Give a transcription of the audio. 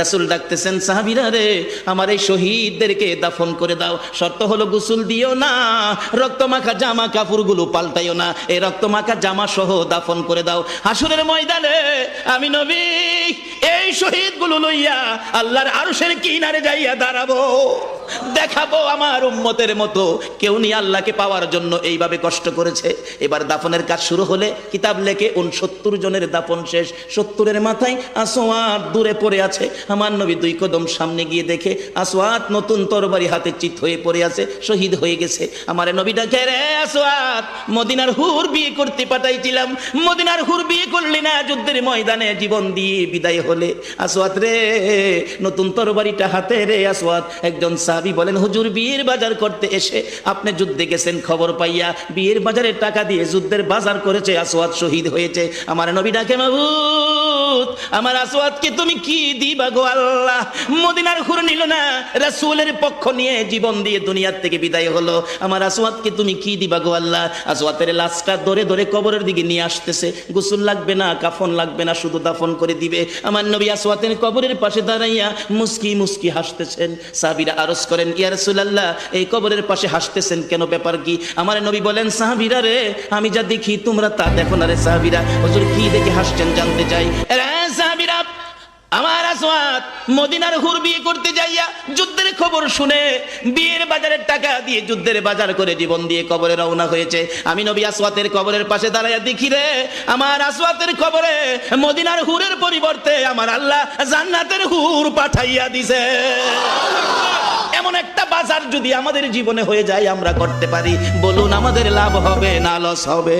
রাসূল ডাকতেছেন, সাহাবীরা রে, আমার এই শহীদদেরকে দাফন করে দাও। শর্ত হলো গোসল দিও না, রক্তমাখা জামা কাপড়গুলো পাল্টাইও না, এই রক্তমাখা জামা সহ দাফন করে দাও। হাসরের ময়দানে আমি নবী এই শহীদগুলো লইয়া আল্লাহর আরশের কিনারে যাইয়া দাঁড়াবো, দেখাবো আমার উম্মতের মতো কেউ নিয়ে আল্লাহকে পাওয়ার জন্য এইভাবে কষ্ট করেছে। এবার দাফনের কাজ শুরু হলে কিতাব লেখে 69 জনের দাফন শেষ। 70-এর মাথায় আসওয়াদ দূরে পড়ে আছে। আমার নবী 2 কদম সামনে গিয়ে দেখে আসওয়াদ নতুন তরবারি হাতে চিত হয়ে পড়ে আছে, শহীদ হয়ে গেছে। আমার নবী ডাকে, রে আসওয়াদ, মদিনার হুর বিয়ে করতে পাঠাইছিলাম, মদিনার হুর বিয়ে করলি না, যুদ্ধের ময়দানে জীবন দিয়ে বিদায় হলে। আসওয়াদ রে, নতুন তরবারিটা হাতে রে। আসওয়াদ একজন সাহাবী বলেন, হুজুর বিয়ের বাজার করতে এসে আপনি যুদ্ধে গেছেন, খবর পাইয়া বিয়ের বাজারের টাকা দিয়ে যুদ্ধের বাজার করেছে, আসওয়াদ শহীদ হয়েছে। আমার নবী ডাকে, মাবুদ, আমার আসওয়াদকে তুমি কি দিবা গো আল্লাহ? মদিনার হুর নিল না, রাসূলের পক্ষ নিয়ে জীবন দিয়ে দুনিয়ার থেকে বিদায় হলো, আমার আসওয়াদকে তুমি কি দিবা গো আল্লাহ? আসওয়াদের লাশটা ধরে ধরে কবরের দিকে নিয়ে আসতেছে। গোসল লাগবে না, কাফন লাগবে না, শুধু দাফন করে দিবে। আমার নবী আসওয়াদের কবরের পাশে দাঁড়াইয়া মুস্কি মুস্কি হাসতেছেন। সাহাবীরা আরজ করেন, ইয়া রাসূলুল্লাহ, এই কবরের পাশে হাসতেছেন কেন, ব্যাপার কি? আমার নবী বলেন, সাহাবীরা রে, আমি যা দেখি তোমরা তা দেখো না রে। সাহাবীরা, হুজুর কি দেখে হাসছেন জানতে চাই। সাহাবীরা, আমার আসওয়াদ মদিনার হুর বিয়ে করতে যাইয়া যুদ্ধের খবর শুনে বিয়ের বাজারের টাকা দিয়ে যুদ্ধের বাজার করে জীবন দিয়ে কবরে রওনা হয়েছে। আমি নবী আসওয়াদের কবরের পাশে দাঁড়াইয়া দেখি রে, আমার আসওয়াদের কবরে মদিনার হুরের পরিবর্তে আমার আল্লাহ জান্নাতের হুর পাঠাইয়া দিছে। এমন একটা বাজার যদি আমাদের জীবনে হয়ে যায়, আমরা করতে পারি, বলুন আমাদের লাভ হবে না লস হবে?